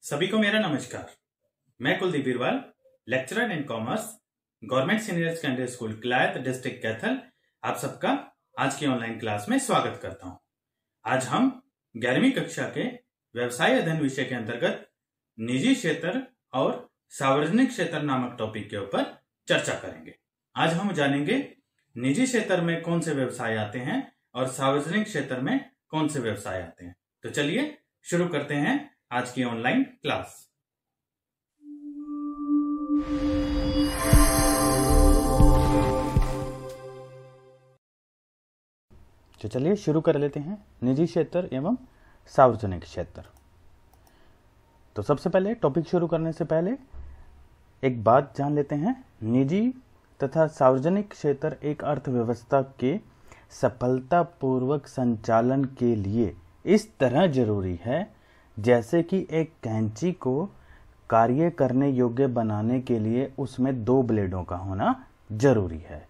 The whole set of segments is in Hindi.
सभी को मेरा नमस्कार। मैं Kuldeep Birwal, lecturer in commerce, government senior secondary school Kilayat, district Kaithal, आप सबका आज की ऑनलाइन क्लास में स्वागत करता हूं। आज हम 11वीं कक्षा के व्यवसाय अध्ययन विषय के अंतर्गत निजी क्षेत्र और सार्वजनिक क्षेत्र नामक टॉपिक के ऊपर चर्चा करेंगे। आज हम जानेंगे निजी क्षेत्र में कौन से व्यवसाय आते हैं और सार्वजनिक क्षेत्र में कौन से व्यवसाय आते हैं। तो चलिए शुरू करते हैं आज की ऑनलाइन क्लास। तो चलिए शुरू कर लेते हैं निजी क्षेत्र एवं सार्वजनिक क्षेत्र। तो सबसे पहले टॉपिक शुरू करने से पहले एक बात जान लेते हैं। निजी तथा सार्वजनिक क्षेत्र एक अर्थव्यवस्था के सफलतापूर्वक संचालन के लिए इस तरह जरूरी है जैसे कि एक कैंची को कार्य करने योग्य बनाने के लिए उसमें दो ब्लेडों का होना जरूरी है।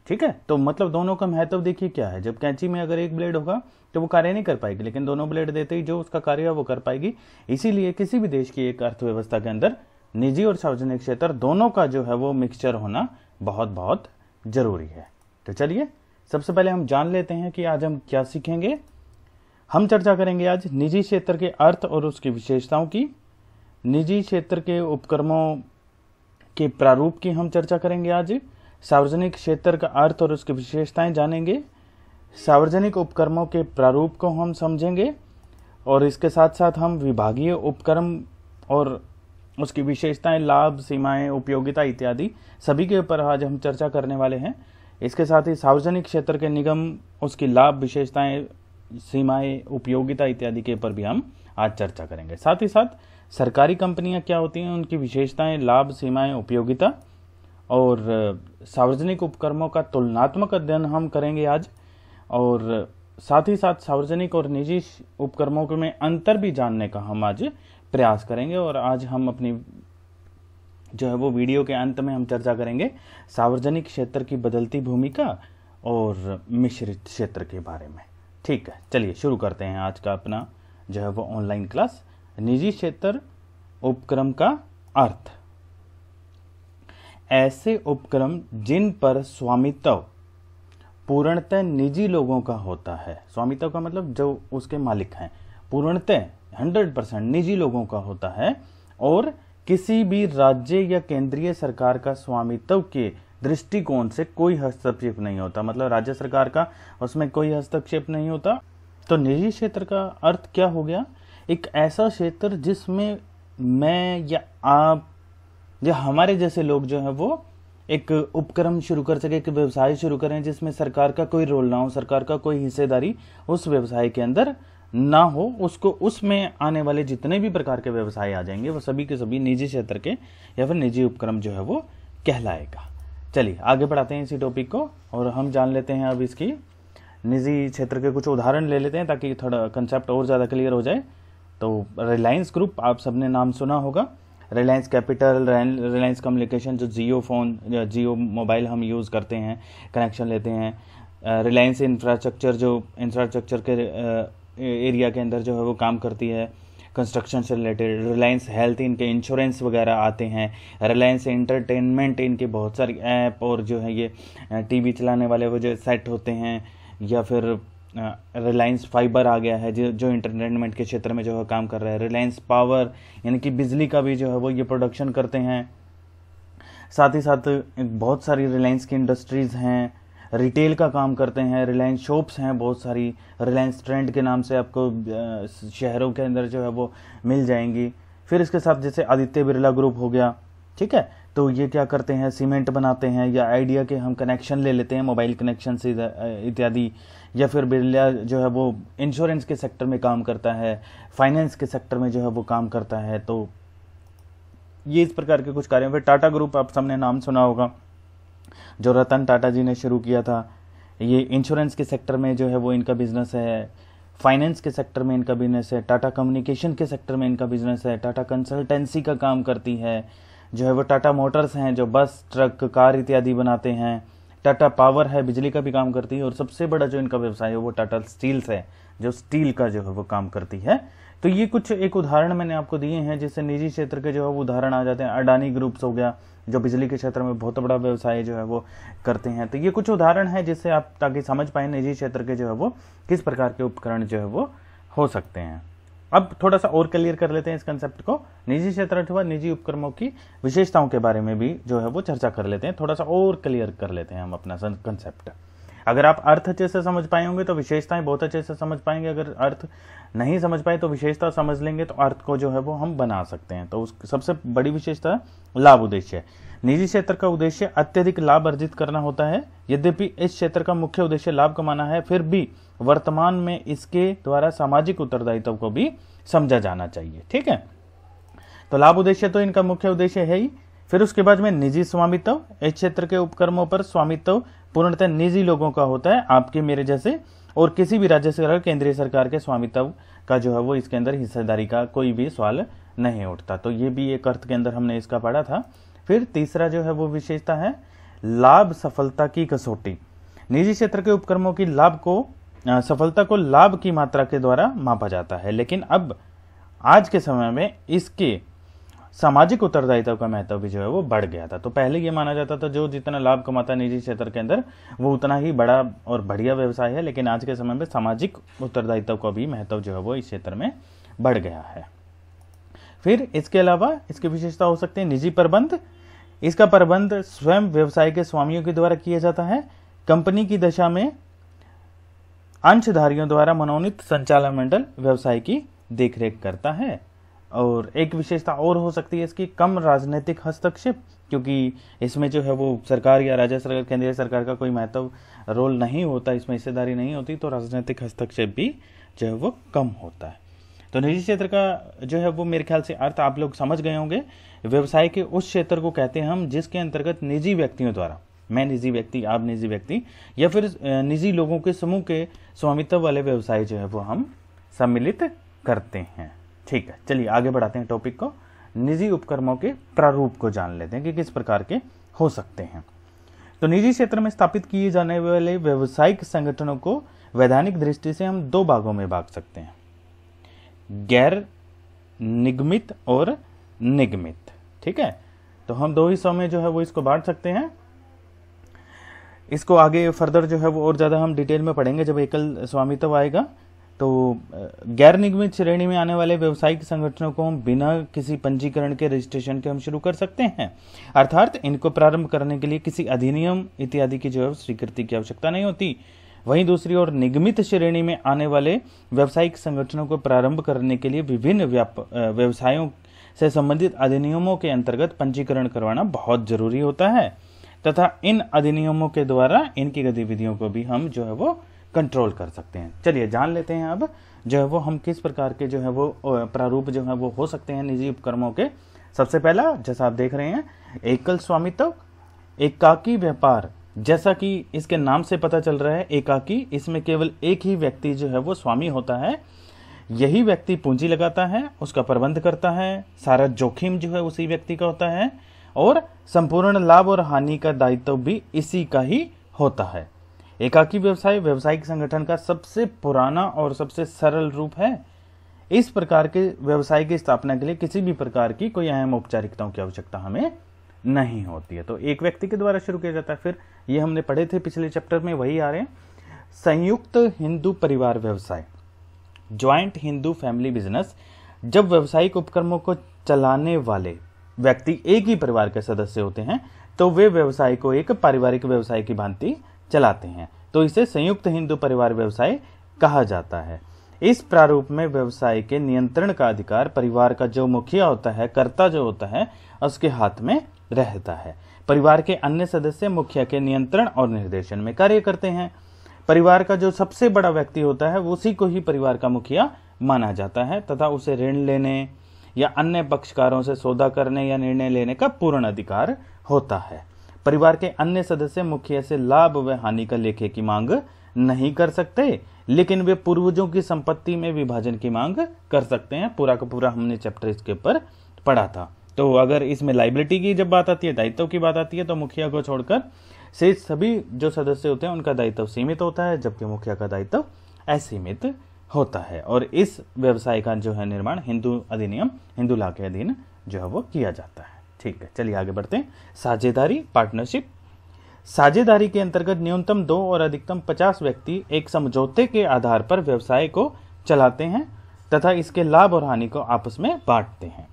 ठीक है, तो मतलब दोनों का महत्व देखिए क्या है। जब कैंची में अगर एक ब्लेड होगा तो वो कार्य नहीं कर पाएगी, लेकिन दोनों ब्लेड देते ही जो उसका कार्य है वो कर पाएगी। इसीलिए किसी भी देश की एक अर्थव्यवस्था के अंदर निजी और सार्वजनिक क्षेत्र दोनों का जो है वो मिक्सचर होना बहुत बहुत जरूरी है। तो चलिए सबसे पहले हम जान लेते हैं कि आज हम क्या सीखेंगे। हम चर्चा करेंगे आज निजी क्षेत्र के अर्थ और उसकी विशेषताओं की, निजी क्षेत्र के उपक्रमों के प्रारूप की हम चर्चा करेंगे आज, सार्वजनिक क्षेत्र का अर्थ और उसकी विशेषताएं जानेंगे, सार्वजनिक उपक्रमों के प्रारूप को हम समझेंगे और इसके साथ साथ हम विभागीय उपक्रम और उसकी विशेषताएं, लाभ, सीमाएं, उपयोगिता इत्यादि सभी के ऊपर आज हम चर्चा करने वाले हैं। इसके साथ ही सार्वजनिक क्षेत्र के निगम, उसकी लाभ, विशेषताएं, सीमाएं, उपयोगिता इत्यादि के ऊपर भी हम आज चर्चा करेंगे। साथ ही साथ सरकारी कंपनियां क्या होती हैं, उनकी विशेषताएं, लाभ, सीमाएं, उपयोगिता और सार्वजनिक उपक्रमों का तुलनात्मक अध्ययन हम करेंगे आज। और साथ ही साथ सार्वजनिक और निजी उपक्रमों में अंतर भी जानने का हम आज प्रयास करेंगे। और आज हम अपनी जो है वो वीडियो के अंत में हम चर्चा करेंगे सार्वजनिक क्षेत्र की बदलती भूमिका और मिश्रित क्षेत्र के बारे में। ठीक है, चलिए शुरू करते हैं आज का अपना जो है वो ऑनलाइन क्लास। निजी क्षेत्र उपक्रम का अर्थ। ऐसे उपक्रम जिन पर स्वामित्व पूर्णतः निजी लोगों का होता है। स्वामित्व का मतलब जो उसके मालिक हैं, पूर्णतः 100% निजी लोगों का होता है और किसी भी राज्य या केंद्रीय सरकार का स्वामित्व के दृष्टिकोण से कोई हस्तक्षेप नहीं होता। मतलब राज्य सरकार का उसमें कोई हस्तक्षेप नहीं होता। तो निजी क्षेत्र का अर्थ क्या हो गया? एक ऐसा क्षेत्र जिसमें मैं या आप या हमारे जैसे लोग जो है वो एक उपक्रम शुरू कर सके, एक व्यवसाय शुरू करें जिसमें सरकार का कोई रोल ना हो, सरकार का कोई हिस्सेदारी उस व्यवसाय के अंदर ना हो। उसको उसमें आने वाले जितने भी प्रकार के व्यवसाय आ जाएंगे वो सभी के सभी निजी क्षेत्र के या फिर निजी उपक्रम जो है वो कहलाएगा। चलिए आगे बढ़ाते हैं इसी टॉपिक को और हम जान लेते हैं अब इसकी निजी क्षेत्र के कुछ उदाहरण ले लेते हैं ताकि थोड़ा कंसेप्ट और ज़्यादा क्लियर हो जाए। तो रिलायंस ग्रुप, आप सबने नाम सुना होगा। रिलायंस कैपिटल, रिलायंस कम्युनिकेशन, जो जियो फोन या जियो मोबाइल हम यूज़ करते हैं, कनेक्शन लेते हैं। रिलायंस इंफ्रास्ट्रक्चर, जो इंफ्रास्ट्रक्चर के एरिया के अंदर जो है वो काम करती है, कंस्ट्रक्शन से रिलेटेड। रिलायंस हेल्थ, इनके इंश्योरेंस वगैरह आते हैं। रिलायंस एंटरटेनमेंट, इनके बहुत सारी ऐप और जो है ये टीवी चलाने वाले वो जो सेट होते हैं। या फिर रिलायंस फाइबर आ गया है जो इंटरटेनमेंट के क्षेत्र में जो है काम कर रहा है। रिलायंस पावर, यानी कि बिजली का भी जो है वो ये प्रोडक्शन करते हैं। साथ ही साथ बहुत सारी रिलायंस की इंडस्ट्रीज़ हैं, रिटेल का काम करते हैं। रिलायंस शॉप्स हैं बहुत सारी, रिलायंस ट्रेंड के नाम से आपको शहरों के अंदर जो है वो मिल जाएंगी। फिर इसके साथ जैसे आदित्य बिरला ग्रुप हो गया, ठीक है, तो ये क्या करते हैं, सीमेंट बनाते हैं। या आइडिया के हम कनेक्शन ले लेते हैं, मोबाइल कनेक्शन से इत्यादि। या फिर बिरला जो है वो इंश्योरेंस के सेक्टर में काम करता है, फाइनेंस के सेक्टर में जो है वो काम करता है। तो ये इस प्रकार के कुछ कार्य। फिर टाटा ग्रुप, आप सबने नाम सुना होगा, जो रतन टाटा जी ने शुरू किया था। ये इंश्योरेंस के सेक्टर में जो है वो इनका बिजनेस है, फाइनेंस के सेक्टर में इनका बिजनेस है, टाटा कम्युनिकेशन के सेक्टर में इनका बिजनेस है, टाटा कंसल्टेंसी का काम करती है। जो है वो टाटा मोटर्स हैं जो बस, ट्रक, कार इत्यादि बनाते हैं। टाटा पावर है, बिजली का भी काम करती है। और सबसे बड़ा जो इनका व्यवसाय है वो टाटा स्टील्स है, जो स्टील का जो है वो काम करती है। तो ये कुछ एक उदाहरण मैंने आपको दिए हैं जिससे निजी क्षेत्र के जो है वो उदाहरण आ जाते हैं। अडानी ग्रुप्स हो गया जो बिजली के क्षेत्र में बहुत बड़ा व्यवसाय जो है वो करते हैं। तो ये कुछ उदाहरण है जिससे आप ताकि समझ पाए निजी क्षेत्र के जो है वो किस प्रकार के उपकरण जो है वो हो सकते हैं। अब थोड़ा सा और क्लियर कर लेते हैं इस कंसेप्ट को। निजी क्षेत्र अथवा निजी उपक्रमों की विशेषताओं के बारे में भी जो है वो चर्चा कर लेते हैं, थोड़ा सा और क्लियर कर लेते हैं हम अपना कंसेप्ट। अगर आप अर्थ अच्छे से समझ पाए होंगे तो विशेषताएं बहुत अच्छे से समझ पाएंगे, अगर अर्थ नहीं समझ पाए तो विशेषता समझ लेंगे तो अर्थ को जो है वो हम बना सकते हैं। तो उस सबसे बड़ी विशेषता लाभ उद्देश्य। निजी क्षेत्र का उद्देश्य अत्यधिक लाभ अर्जित करना होता है। यद्यपि इस क्षेत्र का मुख्य उद्देश्य लाभ कमाना है, फिर भी वर्तमान में इसके द्वारा सामाजिक उत्तरदायित्व को भी समझा जाना चाहिए। ठीक है, तो लाभ उद्देश्य तो इनका मुख्य उद्देश्य है ही। फिर उसके बाद में निजी स्वामित्व। इस क्षेत्र के उपक्रमों पर स्वामित्व पूर्णतः निजी लोगों का होता है, आपके मेरे जैसे, और किसी भी राज्य सरकार केंद्रीय सरकार के स्वामित्व का जो है वो इसके अंदर हिस्सेदारी का कोई भी सवाल नहीं उठता। तो ये भी एक अर्थ के अंदर हमने इसका पढ़ा था। फिर तीसरा जो है वो विशेषता है लाभ सफलता की कसौटी। निजी क्षेत्र के उपक्रमों की सफलता को लाभ की मात्रा के द्वारा मापा जाता है, लेकिन अब आज के समय में इसके सामाजिक उत्तरदायित्व का महत्व भी जो है वो बढ़ गया था। तो पहले ये माना जाता था जो जितना लाभ कमाता है निजी क्षेत्र के अंदर वो उतना ही बड़ा और बढ़िया व्यवसाय है, लेकिन आज के समय में सामाजिक उत्तरदायित्व का भी महत्व जो है वो इस क्षेत्र में बढ़ गया है। फिर इसके अलावा इसकी विशेषता हो सकती है निजी प्रबंध। इसका प्रबंध स्वयं व्यवसाय के स्वामियों के द्वारा किया जाता है। कंपनी की दशा में अंशधारियों द्वारा मनोनीत संचालन मंडल व्यवसाय की देखरेख करता है। और एक विशेषता और हो सकती है इसकी कम राजनीतिक हस्तक्षेप, क्योंकि इसमें जो है वो सरकार या राज्य सरकार केंद्रीय सरकार का कोई महत्व रोल नहीं होता, इसमें हिस्सेदारी नहीं होती, तो राजनीतिक हस्तक्षेप भी जो है वो कम होता है। तो निजी क्षेत्र का जो है वो मेरे ख्याल से अर्थ आप लोग समझ गए होंगे। व्यवसाय के उस क्षेत्र को कहते हैं हम जिसके अंतर्गत निजी व्यक्तियों द्वारा, मैं निजी व्यक्ति, आप निजी व्यक्ति, या फिर निजी लोगों के समूह के स्वामित्व वाले व्यवसाय जो है वो हम सम्मिलित करते हैं। ठीक है, चलिए आगे बढ़ाते हैं टॉपिक को। निजी उपक्रमों के प्रारूप को जान लेते हैं कि किस प्रकार के हो सकते हैं। तो निजी क्षेत्र में स्थापित किए जाने वाले व्यावसायिक संगठनों को वैधानिक दृष्टि से हम दो भागों में बांट सकते हैं, गैर निगमित और निगमित। ठीक है, तो हम दो हिस्सों में जो है वो इसको बांट सकते हैं। इसको आगे फर्दर जो है वो और ज्यादा हम डिटेल में पढ़ेंगे जब एकल स्वामित्व आएगा। तो गैर निगमित श्रेणी में आने वाले व्यावसायिक संगठनों को हम बिना किसी पंजीकरण के रजिस्ट्रेशन के हम शुरू कर सकते हैं, अर्थात इनको प्रारंभ करने के लिए किसी अधिनियम इत्यादि की जो है स्वीकृति की आवश्यकता नहीं होती। वहीं दूसरी ओर निगमित श्रेणी में आने वाले व्यावसायिक संगठनों को प्रारंभ करने के लिए विभिन्न व्यवसायों से संबंधित अधिनियमों के अंतर्गत पंजीकरण करवाना बहुत जरूरी होता है, तथा इन अधिनियमों के द्वारा इनकी गतिविधियों को भी हम जो है वो कंट्रोल कर सकते हैं। चलिए जान लेते हैं अब जो है वो हम किस प्रकार के जो है वो प्रारूप जो है वो हो सकते हैं निजी उपक्रमों के। सबसे पहला जैसा आप देख रहे हैं एकल स्वामित्व, एकाकी व्यापार। जैसा कि इसके नाम से पता चल रहा है एकाकी, इसमें केवल एक ही व्यक्ति जो है वो स्वामी होता है। यही व्यक्ति पूंजी लगाता है, उसका प्रबंध करता है, सारा जोखिम जो है उसी व्यक्ति का होता है और संपूर्ण लाभ और हानि का दायित्व भी इसी का ही होता है। एकाकी व्यवसाय व्यावसायिक संगठन का सबसे पुराना और सबसे सरल रूप है। इस प्रकार के व्यवसाय की स्थापना के लिए किसी भी प्रकार की कोई अहम औपचारिकताओं की आवश्यकता हमें नहीं होती है, तो एक व्यक्ति के द्वारा शुरू किया जाता है। फिर ये हमने पढ़े थे पिछले चैप्टर में, वही आ रहे हैं। संयुक्त हिंदू परिवार व्यवसाय, ज्वाइंट हिंदू फैमिली बिजनेस। जब व्यावसायिक उपक्रमों को चलाने वाले व्यक्ति एक ही परिवार के सदस्य होते हैं तो वे व्यवसाय को एक पारिवारिक व्यवसाय की भांति चलाते हैं, तो इसे संयुक्त हिंदू परिवार व्यवसाय कहा जाता है। इस प्रारूप में व्यवसाय के नियंत्रण का अधिकार परिवार का जो मुखिया होता है, कर्ता जो होता है, उसके हाथ में रहता है। परिवार के अन्य सदस्य मुखिया के नियंत्रण और निर्देशन में कार्य करते हैं। परिवार का जो सबसे बड़ा व्यक्ति होता है उसी को ही परिवार का मुखिया माना जाता है तथा उसे ऋण लेने या अन्य पक्षकारों से सौदा करने या निर्णय लेने का पूर्ण अधिकार होता है। परिवार के अन्य सदस्य मुखिया से लाभ व हानि का लेखे की मांग नहीं कर सकते, लेकिन वे पूर्वजों की संपत्ति में विभाजन की मांग कर सकते हैं। पूरा का पूरा हमने चैप्टर इसके ऊपर पढ़ा था। तो अगर इसमें लायबिलिटी की जब बात आती है, दायित्व की बात आती है, तो मुखिया को छोड़कर शेष सभी जो सदस्य होते हैं उनका दायित्व सीमित होता है, जबकि मुखिया का दायित्व असीमित होता है। और इस व्यवसाय का जो है निर्माण हिंदू अधिनियम, हिंदू लॉ के अधीन जो है वो किया जाता है। ठीक है, चलिए आगे बढ़ते हैं। साझेदारी, पार्टनरशिप। साझेदारी के अंतर्गत न्यूनतम 2 और अधिकतम 50 व्यक्ति एक समझौते के आधार पर व्यवसाय को चलाते हैं तथा इसके लाभ और हानि को आपस में बांटते हैं।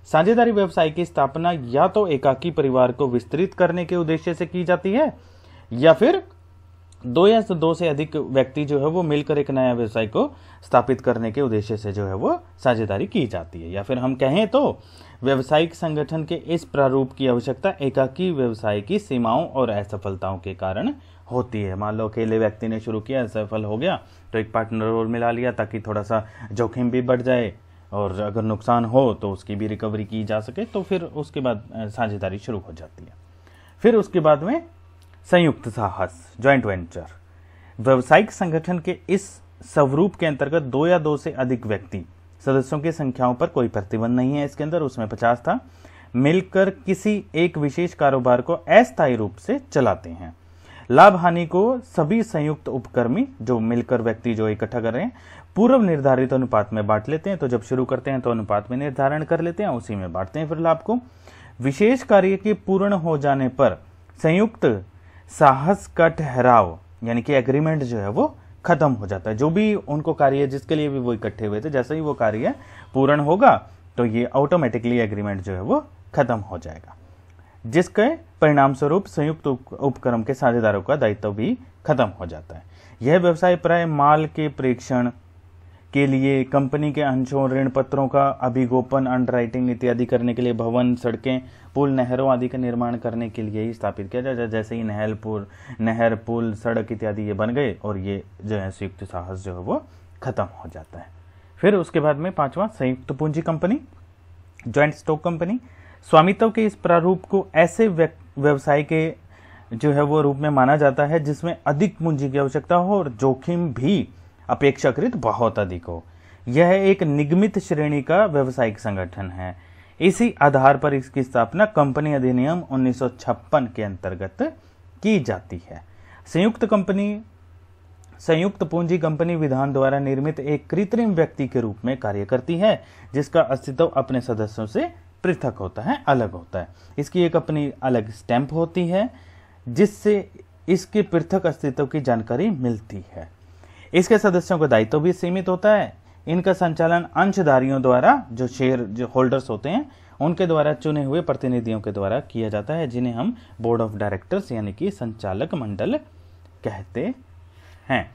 साझेदारी व्यवसाय की स्थापना या तो एकाकी परिवार को विस्तृत करने के उद्देश्य से की जाती है या फिर 2 या 2 से अधिक व्यक्ति जो है वो मिलकर एक नया व्यवसाय को स्थापित करने के उद्देश्य से जो है वो साझेदारी की जाती है। या फिर हम कहें तो व्यवसायिक संगठन के इस प्रारूप की आवश्यकता एकाकी व्यवसाय की सीमाओं और असफलताओं के कारण होती है। मान लो अकेले व्यक्ति ने शुरू किया, असफल हो गया तो एक पार्टनर और मिला लिया ताकि थोड़ा सा जोखिम भी बढ़ जाए और अगर नुकसान हो तो उसकी भी रिकवरी की जा सके, तो फिर उसके बाद साझेदारी शुरू हो जाती है। फिर उसके बाद में संयुक्त साहस, जॉइंट वेंचर। व्यवसायिक संगठन के इस स्वरूप के अंतर्गत 2 या 2 से अधिक व्यक्ति, सदस्यों की संख्याओं पर कोई प्रतिबंध नहीं है इसके अंदर, उसमें 50 था, मिलकर किसी एक विशेष कारोबार को अस्थायी रूप से चलाते हैं। लाभ हानि को सभी संयुक्त उपक्रमी, जो मिलकर व्यक्ति जो इकट्ठा कर रहे हैं, पूर्व निर्धारित अनुपात में बांट लेते हैं। तो जब शुरू करते हैं तो अनुपात में निर्धारण कर लेते हैं, उसी में बांटते हैं फिर लाभ को। विशेष कार्य के पूर्ण हो जाने पर संयुक्त साहस का ठहराव यानी कि एग्रीमेंट जो है वो खत्म हो जाता है। जो भी उनको कार्य जिसके लिए भी वो इकट्ठे हुए थे, जैसे ही वो कार्य पूर्ण होगा तो ये ऑटोमेटिकली एग्रीमेंट जो है वो खत्म हो जाएगा, जिसके परिणाम स्वरूप संयुक्त उपक्रम के साझेदारों का दायित्व भी खत्म हो जाता है। यह व्यवसाय प्राय माल के प्रेषण के लिए, कंपनी के अंशों, ऋण पत्रों का अभिगोपन, अंडरराइटिंग इत्यादि करने के लिए, भवन, सड़कें, पुल, नहरों आदि का निर्माण करने के लिए ही स्थापित किया जाए। जैसे ही नहर, पुल, सड़क इत्यादि ये बन गए और ये जो है संयुक्त साहस जो है वो खत्म हो जाता है। फिर उसके बाद में 5वां संयुक्त पूंजी कंपनी, ज्वाइंट स्टॉक कंपनी। स्वामित्व के इस प्रारूप को ऐसे व्यवसाय के जो है वो रूप में माना जाता है जिसमें अधिक पूंजी की आवश्यकता हो और जोखिम भी अपेक्षाकृत बहुत अधिक हो। यह एक निगमित श्रेणी का व्यवसायिक संगठन है। इसी आधार पर इसकी स्थापना कंपनी अधिनियम 1956 के अंतर्गत की जाती है। संयुक्त पूंजी कंपनी विधान द्वारा निर्मित एक कृत्रिम व्यक्ति के रूप में कार्य करती है, जिसका अस्तित्व अपने सदस्यों से पृथक होता है, अलग होता है। इसकी एक अपनी अलग स्टैंप होती है जिससे इसके पृथक अस्तित्व की जानकारी मिलती है। इसके सदस्यों का दायित्व भी सीमित होता है। इनका संचालन अंशधारियों द्वारा, जो शेयर जो होल्डर्स होते हैं उनके द्वारा चुने हुए प्रतिनिधियों के द्वारा किया जाता है, जिन्हें हम बोर्ड ऑफ डायरेक्टर्स यानी कि संचालक मंडल कहते हैं।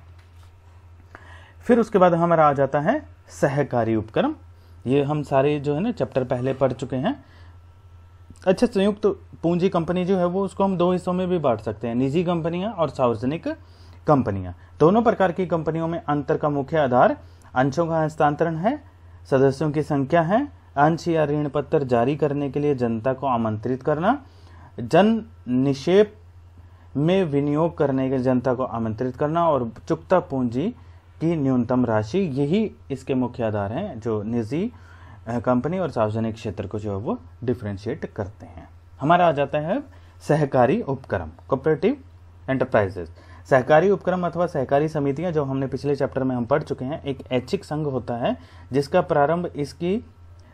फिर उसके बाद हमारा आ जाता है सहकारी उपक्रम। ये हम सारे जो है ना चैप्टर पहले पढ़ चुके हैं। अच्छा, संयुक्त पूंजी कंपनी जो है वो उसको हम 2 हिस्सों में भी बांट सकते हैं, निजी कंपनियां और सार्वजनिक कंपनियां। दोनों प्रकार की कंपनियों में अंतर का मुख्य आधार अंशों का हस्तांतरण है, सदस्यों की संख्या है, अंश या ऋण पत्र जारी करने के लिए जनता को आमंत्रित करना, जन निक्षेप में विनियोग करने के जनता को आमंत्रित करना और चुकता पूंजी की न्यूनतम राशि, यही इसके मुख्य आधार हैं जो निजी कंपनी और सार्वजनिक क्षेत्र को जो है वो डिफरेंशिएट करते हैं। हमारा आ जाता है सहकारी उपक्रम, कोऑपरेटिव एंटरप्राइजेस। सहकारी उपक्रम अथवा सहकारी समितियां, जो हमने पिछले चैप्टर में हम पढ़ चुके हैं, एक ऐच्छिक संघ होता है जिसका प्रारंभ इसकी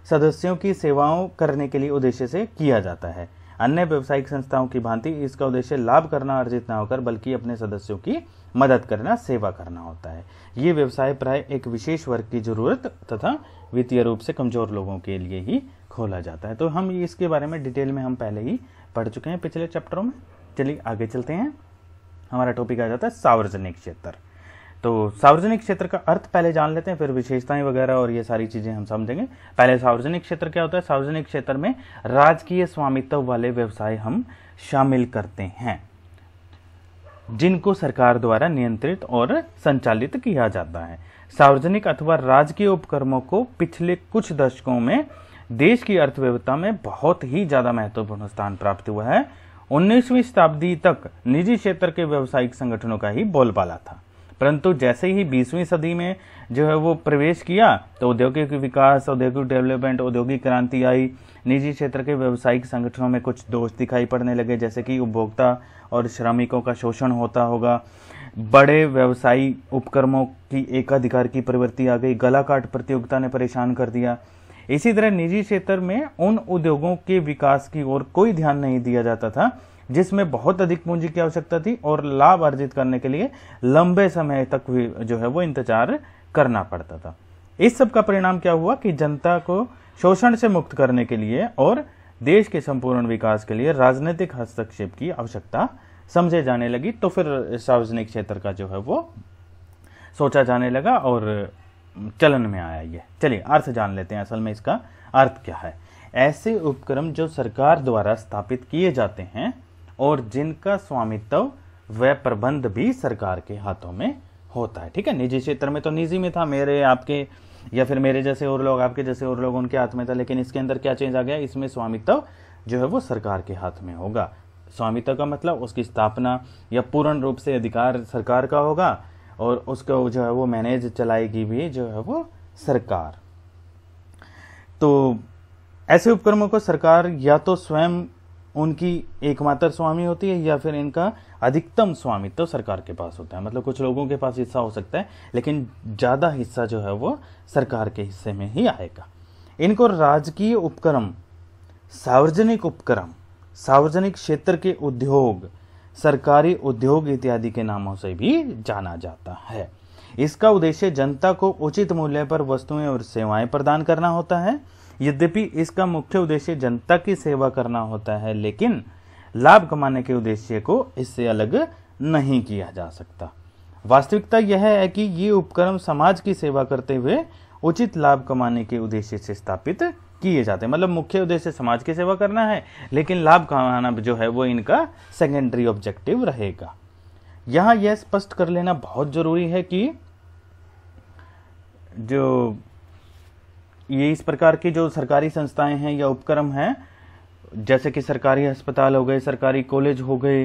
सदस्यों की सेवाओं करने के लिए उद्देश्य से किया जाता है। अन्य व्यावसायिक संस्थाओं की भांति इसका उद्देश्य लाभ करना अर्जित न होकर बल्कि अपने सदस्यों की मदद करना, सेवा करना होता है। ये व्यवसाय प्राय एक विशेष वर्ग की जरूरत तथा वित्तीय रूप से कमजोर लोगों के लिए ही खोला जाता है। तो हम इसके बारे में डिटेल में हम पहले ही पढ़ चुके हैं पिछले चैप्टरों में। चलिए आगे चलते हैं। हमारा टॉपिक आ जाता है सार्वजनिक क्षेत्र। तो सार्वजनिक क्षेत्र का अर्थ पहले जान लेते हैं, फिर विशेषताएं वगैरह और ये सारी चीजें हम समझेंगे। पहले सार्वजनिक क्षेत्र क्या होता है। सार्वजनिक क्षेत्र में राजकीय स्वामित्व वाले व्यवसाय हम शामिल करते हैं जिनको सरकार द्वारा नियंत्रित और संचालित किया जाता है। सार्वजनिक अथवा राजकीय उपक्रमों को पिछले कुछ दशकों में देश की अर्थव्यवस्था में बहुत ही ज्यादा महत्वपूर्ण स्थान प्राप्त हुआ है। 19वीं शताब्दी तक निजी क्षेत्र के व्यावसायिक संगठनों का ही बोलबाला था, परंतु जैसे ही 20वीं सदी में जो है वो प्रवेश किया तो औद्योगिक विकास, औद्योगिक डेवलपमेंट, औद्योगिक क्रांति आई। निजी क्षेत्र के व्यावसायिक संगठनों में कुछ दोष दिखाई पड़ने लगे, जैसे कि उपभोक्ता और श्रमिकों का शोषण होता होगा, बड़े व्यवसायी उपक्रमों की एकाधिकार की प्रवृत्ति आ गई, गला काट प्रतियोगिता ने परेशान कर दिया। इसी तरह निजी क्षेत्र में उन उद्योगों के विकास की ओर कोई ध्यान नहीं दिया जाता था जिसमें बहुत अधिक पूंजी की आवश्यकता थी और लाभ अर्जित करने के लिए लंबे समय तक जो है वो इंतजार करना पड़ता था। इस सब का परिणाम क्या हुआ कि जनता को शोषण से मुक्त करने के लिए और देश के संपूर्ण विकास के लिए राजनीतिक हस्तक्षेप की आवश्यकता समझे जाने लगी। तो फिर सार्वजनिक क्षेत्र का जो है वो सोचा जाने लगा और चलन में आया ये। चलिए अर्थ जान लेते हैं, असल में इसका अर्थ क्या है। ऐसे उपक्रम जो सरकार द्वारा स्थापित किए जाते हैं और जिनका स्वामित्व व प्रबंध भी सरकार के हाथों में होता है। ठीक है, निजी क्षेत्र में तो निजी में था, मेरे आपके या फिर मेरे जैसे और लोग, आपके जैसे और लोग उनके हाथ में था, लेकिन इसके अंदर क्या चेंज आ गया, इसमें स्वामित्व जो है वो सरकार के हाथ में होगा। स्वामित्व का मतलब उसकी स्थापना या पूर्ण रूप से अधिकार सरकार का होगा और उसको जो है वो मैनेज चलाएगी भी जो है वो सरकार। तो ऐसे उपक्रमों को सरकार या तो स्वयं उनकी एकमात्र स्वामी होती है या फिर इनका अधिकतम स्वामित्व तो सरकार के पास होता है। मतलब कुछ लोगों के पास हिस्सा हो सकता है लेकिन ज्यादा हिस्सा जो है वो सरकार के हिस्से में ही आएगा। इनको राजकीय उपक्रम, सार्वजनिक उपक्रम, सार्वजनिक क्षेत्र के उद्योग, सरकारी उद्योग इत्यादि के नामों से भी जाना जाता है। इसका उद्देश्य जनता को उचित मूल्य पर वस्तुएं और सेवाएं प्रदान करना होता है। यद्यपि इसका मुख्य उद्देश्य जनता की सेवा करना होता है, लेकिन लाभ कमाने के उद्देश्य को इससे अलग नहीं किया जा सकता। वास्तविकता यह है कि ये उपक्रम समाज की सेवा करते हुए उचित लाभ कमाने के उद्देश्य से स्थापित किए जाते हैं। मतलब मुख्य उद्देश्य समाज की सेवा करना है, लेकिन लाभ कमाना जो है वो इनका सेकेंडरी ऑब्जेक्टिव रहेगा। यहां यह स्पष्ट कर लेना बहुत जरूरी है कि जो ये इस प्रकार की जो सरकारी संस्थाएं हैं या उपक्रम हैं, जैसे कि सरकारी अस्पताल हो गए, सरकारी कॉलेज हो गए,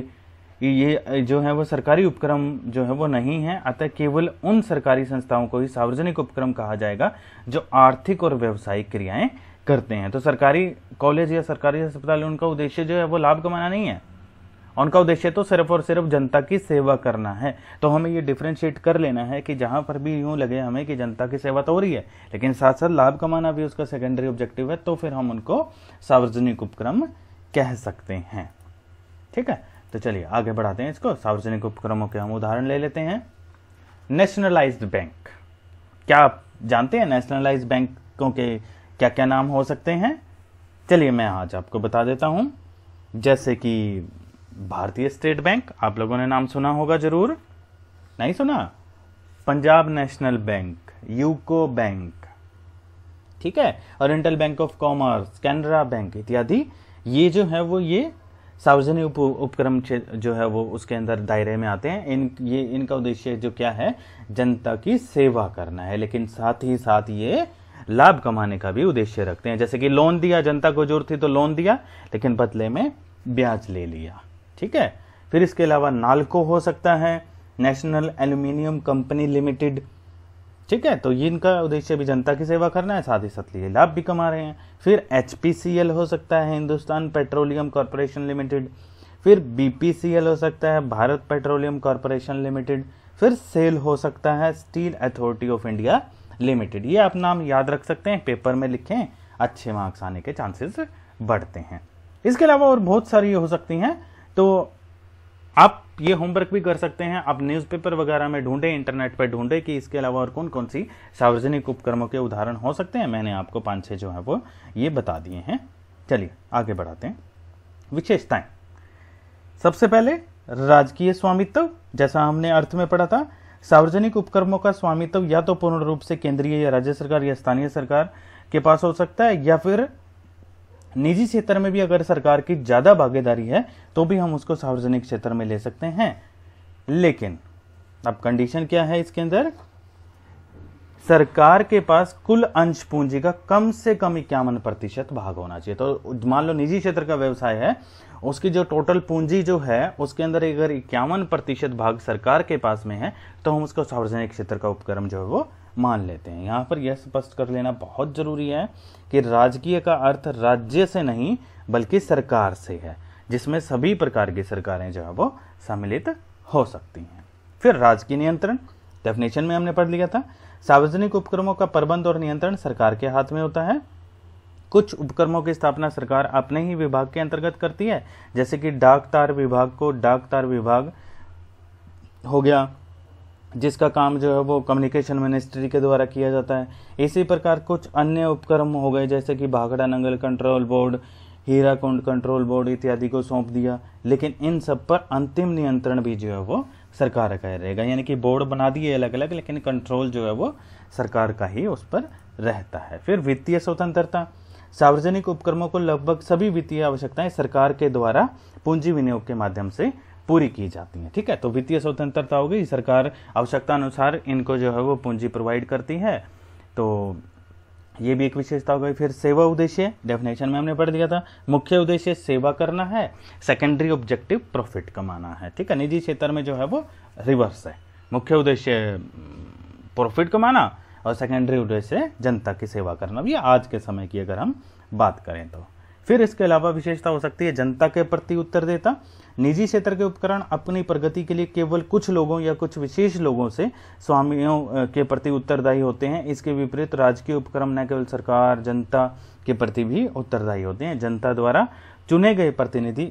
ये जो है वो सरकारी उपक्रम जो है वो नहीं है। अतः केवल उन सरकारी संस्थाओं को ही सार्वजनिक उपक्रम कहा जाएगा जो आर्थिक और व्यावसायिक क्रियाएं करते हैं। तो सरकारी कॉलेज या सरकारी अस्पताल, उनका उद्देश्य जो है वो लाभ कमाना नहीं है, उनका उद्देश्य तो सिर्फ और सिर्फ जनता की सेवा करना है। तो हमें ये डिफरेंशिएट कर लेना है कि जहां पर भी यूं लगे हमें कि जनता की सेवा तो हो रही है लेकिन साथ साथ लाभ कमाना भी उसका सेकेंडरी ऑब्जेक्टिव है, तो फिर हम उनको सार्वजनिक उपक्रम कह सकते हैं। ठीक है, तो चलिए आगे बढ़ाते हैं इसको। सार्वजनिक उपक्रमों के हम उदाहरण ले लेते हैं। नेशनलाइज्ड बैंक, क्या आप जानते हैं नेशनलाइज्ड बैंकों के क्या क्या नाम हो सकते हैं? चलिए मैं आज आपको बता देता हूं। जैसे कि भारतीय स्टेट बैंक, आप लोगों ने नाम सुना होगा जरूर, नहीं सुना? Punjab national bank, UCO bank, ठीक है, oriental bank of commerce, Canara bank इत्यादि, ये जो है वो ये सार्वजनिक उपक्रम जो है वो उसके अंदर दायरे में आते हैं। इनका उद्देश्य जो क्या है, जनता की सेवा करना है, लेकिन साथ ही साथ ये लाभ कमाने का भी उद्देश्य रखते हैं। जैसे कि लोन दिया, जनता को जरूरत थी तो लोन दिया, लेकिन बदले में ब्याज ले लिया। ठीक है, फिर इसके अलावा नाल्को हो सकता है, नेशनल एल्यूमिनियम कंपनी लिमिटेड। ठीक है, तो ये इनका उद्देश्य भी जनता की सेवा करना है, साथ ही साथ ये लाभ भी कमा रहे हैं। फिर HPCL हो सकता है, हिंदुस्तान पेट्रोलियम कॉर्पोरेशन लिमिटेड। फिर BPCL हो सकता है, भारत पेट्रोलियम कॉर्पोरेशन लिमिटेड। फिर सेल हो सकता है, steel authority of India limited. ये आप नाम याद रख सकते हैं, पेपर में लिखें, अच्छे मार्क्स आने के चांसेस बढ़ते हैं। इसके अलावा और बहुत सारी हो सकती हैं, तो आप ये होमवर्क भी कर सकते हैं। आप न्यूज़पेपर वगैरह में ढूंढें, इंटरनेट पर ढूंढें कि इसके अलावा और कौन कौन सी सार्वजनिक उपक्रमों के उदाहरण हो सकते हैं। मैंने आपको 5-6 जो है वो ये बता दिए हैं। चलिए आगे बढ़ाते हैं। विशेषताएं, सबसे पहले राजकीय स्वामित्व, जैसा हमने अर्थ में पढ़ा था। सार्वजनिक उपक्रमों का स्वामित्व या तो पूर्ण रूप से केंद्रीय या राज्य सरकार या स्थानीय सरकार के पास हो सकता है, या फिर निजी क्षेत्र में भी अगर सरकार की ज्यादा भागीदारी है तो भी हम उसको सार्वजनिक क्षेत्र में ले सकते हैं। लेकिन अब कंडीशन क्या है इसके अंदर, सरकार के पास कुल अंश पूंजी का कम से कम 51% भाग होना चाहिए। तो मान लो निजी क्षेत्र का व्यवसाय है, उसकी जो टोटल पूंजी जो है उसके अंदर अगर 51% भाग सरकार के पास में है तो हम उसको सार्वजनिक क्षेत्र का उपक्रम जो है वो मान लेते हैं। यहां पर यह स्पष्ट कर लेना बहुत जरूरी है कि राजकीय का अर्थ राज्य से नहीं बल्कि सरकार से है, जिसमें सभी प्रकार की सरकारें जो है वो सम्मिलित हो सकती हैं। फिर राजकीय नियंत्रण, डेफिनेशन में हमने पढ़ लिया था। सार्वजनिक उपक्रमों का प्रबंध और नियंत्रण सरकार के हाथ में होता है। कुछ उपक्रमों की स्थापना सरकार अपने ही विभाग के अंतर्गत करती है, जैसे कि डाक तार विभाग को डाक तार विभाग हो गया, जिसका काम जो है वो कम्युनिकेशन मिनिस्ट्री के द्वारा किया जाता है। इसी प्रकार कुछ अन्य उपक्रम हो गए, जैसे कि Bhakra Nangal control board, Hirakud control board इत्यादि को सौंप दिया। लेकिन इन सब पर अंतिम नियंत्रण भी जो है वो सरकार का रहेगा, यानी कि बोर्ड बना दिए अलग अलग, लेकिन कंट्रोल जो है वो सरकार का ही उस पर रहता है। फिर वित्तीय स्वतंत्रता, सार्वजनिक उपक्रमों को लगभग सभी वित्तीय आवश्यकताएं सरकार के द्वारा पूंजी विनियोग के माध्यम से पूरी की जाती हैं। ठीक है, तो वित्तीय स्वतंत्रता हो गई, सरकार आवश्यकता अनुसार इनको जो है वो पूंजी प्रोवाइड करती है, तो ये भी एक विशेषता हो गई। फिर सेवा उद्देश्य, डेफिनेशन में हमने पढ़ दिया था, मुख्य उद्देश्य सेवा करना है, सेकेंडरी ऑब्जेक्टिव प्रॉफिट कमाना है। ठीक है, निजी क्षेत्र में जो है वो रिवर्स है, मुख्य उद्देश्य प्रॉफिट कमाना और सेकेंडरी उद्देश्य जनता की सेवा करना भी आज के समय की अगर हम बात करें तो। फिर इसके अलावा विशेषता हो सकती है जनता के प्रति उत्तरदायिता। निजी क्षेत्र के उपकरण अपनी प्रगति के लिए केवल कुछ लोगों या कुछ विशेष लोगों से स्वामियों के प्रति उत्तरदायी होते हैं। इसके विपरीत राजकीय उपक्रम न केवल सरकार जनता के प्रति भी उत्तरदायी होते हैं। जनता द्वारा चुने गए प्रतिनिधि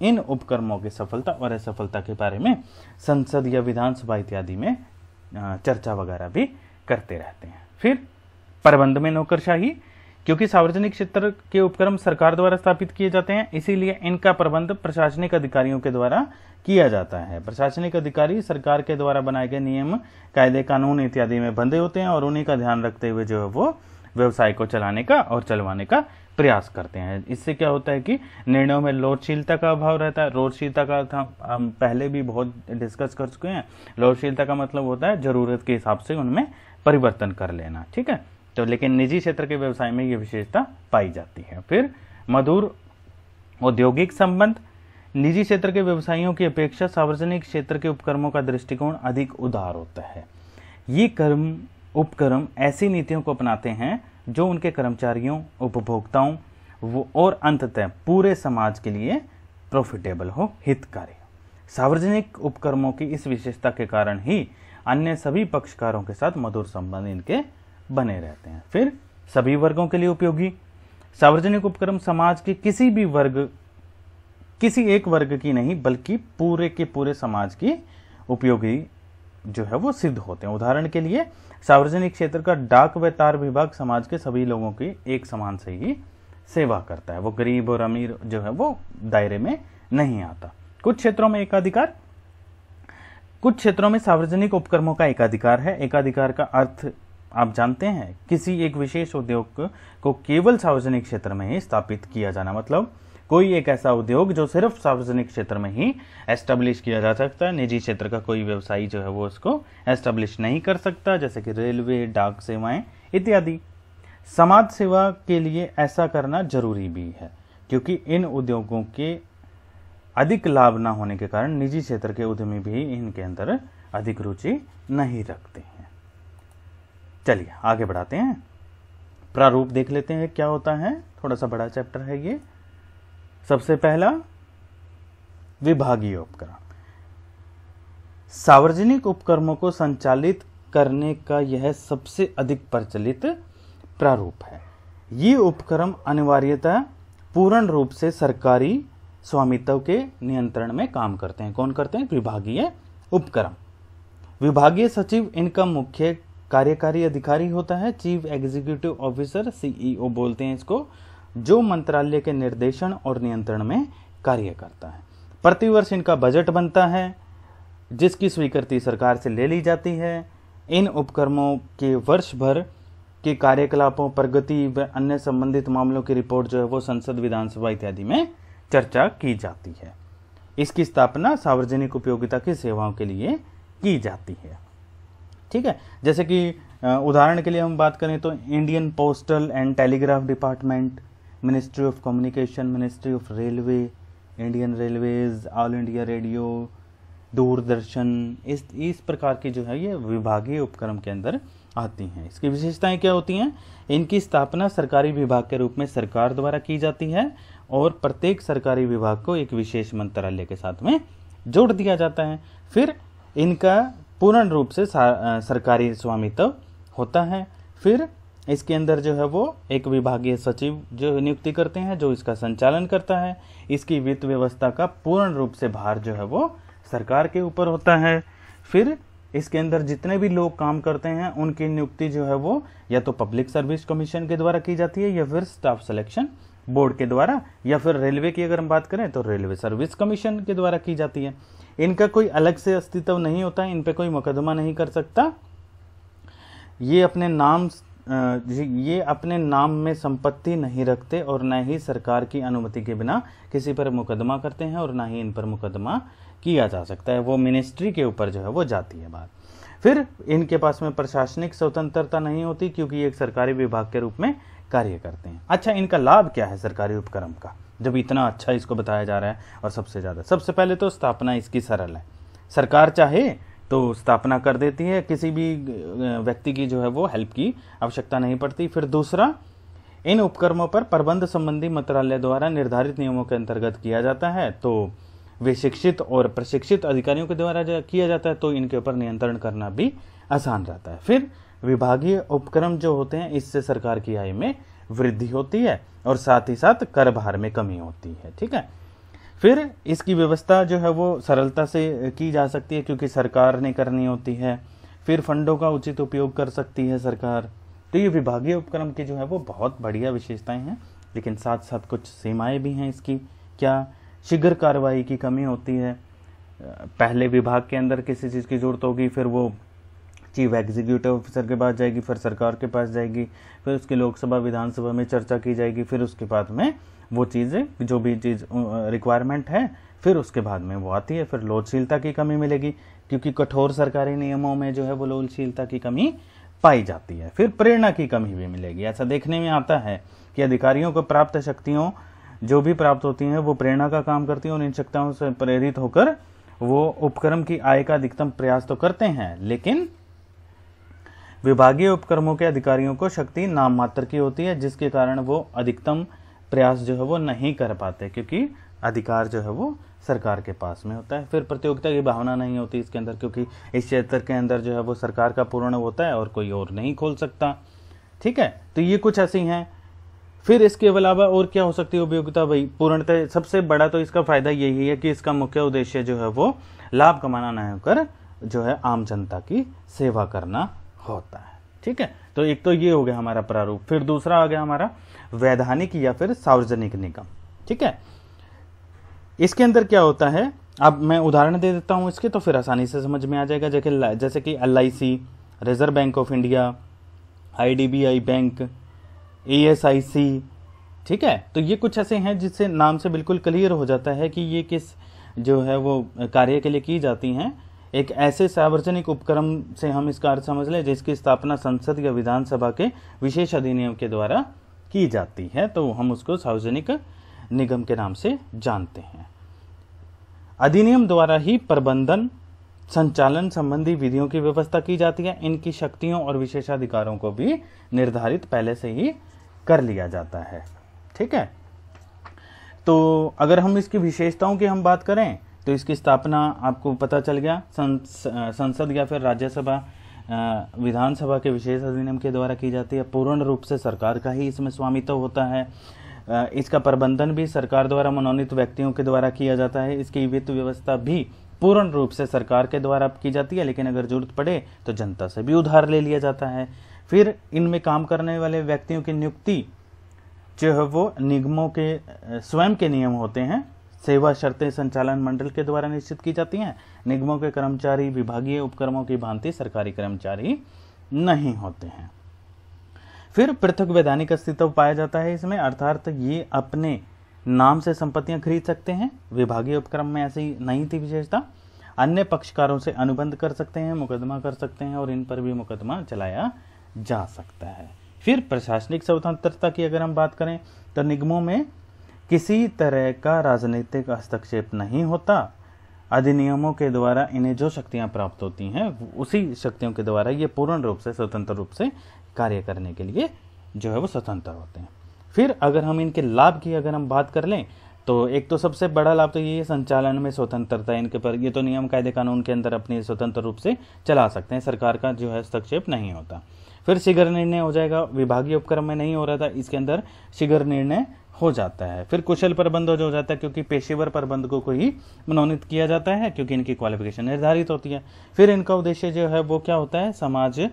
इन उपक्रमों की सफलता और असफलता के बारे में संसद या विधानसभा इत्यादि में चर्चा वगैरह भी करते रहते हैं। फिर प्रबंध में नौकरशाही, क्योंकि सार्वजनिक क्षेत्र के उपक्रम सरकार द्वारा स्थापित किए जाते हैं, इसीलिए इनका प्रबंध प्रशासनिक अधिकारियों के द्वारा किया जाता है। प्रशासनिक अधिकारी सरकार के द्वारा बनाए गए नियम, कायदे, कानून इत्यादि में बंधे होते हैं और उन्हीं का ध्यान रखते हुए जो है वो व्यवसाय को चलाने का और चलवाने का प्रयास करते हैं। इससे क्या होता है कि निर्णयों में लोडशीलता का अभाव रहता है। लोडशीलता का हम पहले भी बहुत डिस्कस कर चुके हैं। लोडशीलता का मतलब होता है जरूरत के हिसाब से उनमें परिवर्तन कर लेना। ठीक है, तो लेकिन निजी क्षेत्र के व्यवसाय में ये विशेषता पाई जाती है। फिर मधुर औद्योगिक संबंध, निजी क्षेत्र के व्यवसायियों की अपेक्षा सार्वजनिक क्षेत्र के उपक्रमों का दृष्टिकोण अधिक उदार होता है। ये उपक्रम ऐसी नीतियों को अपनाते हैं जो उनके कर्मचारियों, उपभोक्ताओं और अंततः पूरे समाज के लिए प्रॉफिटेबल हो, हितकारी हो। सार्वजनिक उपक्रमों की इस विशेषता के कारण ही अन्य सभी पक्षकारों के साथ मधुर संबंध इनके बने रहते हैं। फिर सभी वर्गों के लिए उपयोगी, सार्वजनिक उपक्रम समाज के किसी भी वर्ग, किसी एक वर्ग की नहीं बल्कि पूरे के पूरे समाज की उपयोगी जो है वो सिद्ध होते हैं। उदाहरण के लिए सार्वजनिक क्षेत्र का डाक व तार विभाग समाज के सभी लोगों की एक समान से ही सेवा करता है। वो गरीब और अमीर जो है वो दायरे में नहीं आता। कुछ क्षेत्रों में एकाधिकार, कुछ क्षेत्रों में सार्वजनिक उपक्रमों का एकाधिकार है। एकाधिकार का अर्थ आप जानते हैं, किसी एक विशेष उद्योग को केवल सार्वजनिक क्षेत्र में ही स्थापित किया जाना। मतलब कोई एक ऐसा उद्योग जो सिर्फ सार्वजनिक क्षेत्र में ही एस्टेब्लिश किया जा सकता है। निजी क्षेत्र का कोई व्यवसायी जो है वो उसको एस्टेब्लिश नहीं कर सकता, जैसे कि रेलवे, डाक सेवाएं इत्यादि। समाज सेवा के लिए ऐसा करना जरूरी भी है, क्योंकि इन उद्योगों के अधिक लाभ न होने के कारण निजी क्षेत्र के उद्यमी भी इनके अंदर अधिक रुचि नहीं रखते हैं। चलिए आगे बढ़ाते हैं, प्रारूप देख लेते हैं क्या होता है। थोड़ा सा बड़ा चैप्टर है ये। सबसे पहला विभागीय उपक्रम। सार्वजनिक उपक्रमों को संचालित करने का यह सबसे अधिक प्रचलित प्रारूप है। ये उपक्रम अनिवार्यतः पूर्ण रूप से सरकारी स्वामित्व के नियंत्रण में काम करते हैं। कौन करते हैं? विभागीय उपक्रम। विभागीय सचिव इनका मुख्य कार्यकारी अधिकारी होता है। चीफ एग्जीक्यूटिव ऑफिसर, सीईओ बोलते हैं इसको, जो मंत्रालय के निर्देशन और नियंत्रण में कार्य करता है। प्रतिवर्ष इनका बजट बनता है, जिसकी स्वीकृति सरकार से ले ली जाती है। इन उपक्रमों के वर्ष भर के कार्यकलापों, प्रगति व अन्य संबंधित मामलों की रिपोर्ट जो है वो संसद, विधानसभा इत्यादि में चर्चा की जाती है। इसकी स्थापना सार्वजनिक उपयोगिता की सेवाओं के लिए की जाती है। ठीक है, जैसे कि उदाहरण के लिए हम बात करें तो Indian postal and telegraph department, ministry of communication, ministry of railway, Indian railways, all India radio, Doordarshan, इस प्रकार की जो है ये विभागीय उपक्रम के अंदर आती हैं। इसकी विशेषताएं क्या होती हैं? इनकी स्थापना सरकारी विभाग के रूप में सरकार द्वारा की जाती है और प्रत्येक सरकारी विभाग को एक विशेष मंत्रालय के साथ में जोड़ दिया जाता है। फिर इनका पूर्ण रूप से सरकारी स्वामित्व होता है। फिर इसके अंदर जो है वो एक विभागीय सचिव जो नियुक्ति करते हैं, जो इसका संचालन करता है। इसकी वित्त व्यवस्था का पूर्ण रूप से भार जो है वो सरकार के ऊपर होता है। फिर इसके अंदर जितने भी लोग काम करते हैं उनकी नियुक्ति जो है वो या तो पब्लिक सर्विस कमीशन के द्वारा की जाती है, या फिर स्टाफ सिलेक्शन बोर्ड के द्वारा, या फिर रेलवे की अगर हम बात करें तो रेलवे सर्विस कमीशन के द्वारा की जाती है। इनका कोई अलग से अस्तित्व नहीं होता, इन पे कोई मुकदमा नहीं कर सकता। ये अपने नाम में संपत्ति नहीं रखते और न ही सरकार की अनुमति के बिना किसी पर मुकदमा करते हैं, और न ही इन पर मुकदमा किया जा सकता है। वो मिनिस्ट्री के ऊपर जो है वो जाती है बात। फिर इनके पास में प्रशासनिक स्वतंत्रता नहीं होती, क्योंकि ये एक सरकारी विभाग के रूप में कार्य करते हैं। अच्छा, इनका लाभ क्या है सरकारी उपक्रम का, जब इतना अच्छा इसको बताया जा रहा है? और सबसे पहले तो स्थापना इसकी सरल है। सरकार चाहे तो स्थापना कर देती है, किसी भी व्यक्ति की जो है वो हेल्प की आवश्यकता नहीं पड़ती। फिर दूसरा, इन उपक्रमों पर प्रबंध संबंधी मंत्रालय द्वारा निर्धारित नियमों के अंतर्गत किया जाता है, तो वे शिक्षित और प्रशिक्षित अधिकारियों के द्वारा किया जाता है, तो इनके ऊपर नियंत्रण करना भी आसान रहता है। फिर विभागीय उपक्रम जो होते हैं, इससे सरकार की आय में वृद्धि होती है और साथ ही साथ कर भार में कमी होती है। ठीक है। फिर इसकी व्यवस्था जो है वो सरलता से की जा सकती है, क्योंकि सरकार ने करनी होती है। फिर फंडों का उचित उपयोग कर सकती है सरकार। तो ये विभागीय उपक्रम की जो है वो बहुत बढ़िया विशेषताएं हैं, लेकिन साथ साथ कुछ सीमाएं भी हैं इसकी। क्या? शीघ्र कार्रवाई की कमी होती है। पहले विभाग के अंदर किसी चीज़ की जरूरत होगी, फिर वो चीफ एग्जीक्यूटिव ऑफिसर के पास जाएगी, फिर सरकार के पास जाएगी, फिर उसकी लोकसभा विधानसभा में चर्चा की जाएगी, फिर उसके बाद में वो चीज़ें जो भी चीज़ रिक्वायरमेंट है फिर उसके बाद में वो आती है। फिर लोचशीलता की कमी मिलेगी, क्योंकि कठोर सरकारी नियमों में जो है वो लोचशीलता की कमी पाई जाती है। फिर प्रेरणा की कमी भी मिलेगी। ऐसा देखने में आता है कि अधिकारियों को प्राप्त शक्तियों जो भी प्राप्त होती हैं वो प्रेरणा का काम करती हैं, और इन शक्तियों से प्रेरित होकर वो उपक्रम की आय का अधिकतम प्रयास तो करते हैं, लेकिन विभागीय उपक्रमों के अधिकारियों को शक्ति नाम मात्र की होती है, जिसके कारण वो अधिकतम प्रयास जो है वो नहीं कर पाते, क्योंकि अधिकार जो है वो सरकार के पास में होता है। फिर प्रतियोगिता की भावना नहीं होती इसके अंदर, क्योंकि इस क्षेत्र के अंदर जो है वो सरकार का पूर्ण होता है और कोई और नहीं खोल सकता। ठीक है, तो ये कुछ ऐसी हैं। फिर इसके अलावा और क्या हो सकती है उपयोगिता? भाई पूर्णतः सबसे बड़ा तो इसका फायदा यही है कि इसका मुख्य उद्देश्य जो है वो लाभ कमाना न होकर जो है आम जनता की सेवा करना होता है। ठीक है, तो एक तो ये हो गया हमारा प्रारूप। फिर दूसरा आ गया हमारा वैधानिक या फिर सार्वजनिक निगम। ठीक है, इसके अंदर क्या होता है, अब मैं उदाहरण दे देता हूं इसके, तो फिर आसानी से समझ में आ जाएगा। जैसे कि LIC, reserve bank of India, IDBI bank, ASIC। ठीक है, तो ये कुछ ऐसे हैं जिससे नाम से बिल्कुल क्लियर हो जाता है कि ये किस जो है वो कार्य के लिए की जाती हैं। एक ऐसे सार्वजनिक उपक्रम से हम इसका अर्थ समझ लें जिसकी स्थापना संसद या विधानसभा के विशेष अधिनियम के द्वारा की जाती है, तो हम उसको सार्वजनिक निगम के नाम से जानते हैं। अधिनियम द्वारा ही प्रबंधन संचालन संबंधी विधियों की व्यवस्था की जाती है। इनकी शक्तियों और विशेषाधिकारों को भी निर्धारित पहले से ही कर लिया जाता है। ठीक है, तो अगर हम इसकी विशेषताओं की हम बात करें तो इसकी स्थापना आपको पता चल गया संसद या फिर राज्यसभा विधानसभा के विशेष अधिनियम के द्वारा की जाती है। पूर्ण रूप से सरकार का ही इसमें स्वामित्व होता है। इसका प्रबंधन भी सरकार द्वारा मनोनीत व्यक्तियों के द्वारा किया जाता है। इसकी वित्त व्यवस्था भी पूर्ण रूप से सरकार के द्वारा की जाती है, लेकिन अगर जरूरत पड़े तो जनता से भी उधार ले लिया जाता है। फिर इनमें काम करने वाले व्यक्तियों की नियुक्ति जो है वो निगमों के स्वयं के नियम होते हैं। सेवा शर्तें संचालन मंडल के द्वारा निश्चित की जाती हैं। निगमों के कर्मचारी विभागीय उपक्रमों की भांति सरकारी कर्मचारी नहीं होते हैं। फिर पृथक वैधानिक अस्तित्व पाया जाता है इसमें, अर्थात ये अपने नाम से संपत्तियां खरीद सकते हैं। विभागीय उपक्रम में ऐसी नहीं थी विशेषता। अन्य पक्षकारों से अनुबंध कर सकते हैं, मुकदमा कर सकते हैं, और इन पर भी मुकदमा चलाया जा सकता है। फिर प्रशासनिक स्वतंत्रता की अगर हम बात करें तो निगमों में किसी तरह का राजनीतिक हस्तक्षेप नहीं होता। अधिनियमों के द्वारा इन्हें जो शक्तियां प्राप्त होती हैं उसी शक्तियों के द्वारा ये पूर्ण रूप से स्वतंत्र रूप से कार्य करने के लिए जो है वो स्वतंत्र होते हैं। फिर अगर हम इनके लाभ की अगर हम बात कर लें तो एक तो सबसे बड़ा लाभ तो ये है, संचालन में स्वतंत्रता इनके पर, ये तो नियम कायदे कानून के अंदर अपनी स्वतंत्र रूप से चला सकते हैं, सरकार का जो है हस्तक्षेप नहीं होता। फिर शीघ्र निर्णय हो जाएगा, विभागीय उपक्रम में नहीं हो रहा था, इसके अंदर शीघ्र निर्णय हो जाता है। फिर कुशल प्रबंध हो जाता है, क्योंकि पेशेवर प्रबंधकों को ही मनोनीत किया जाता है, क्योंकि इनकी क्वालिफिकेशन निर्धारित होती है। फिर इनका उद्देश्य जो है वो क्या होता है, समाज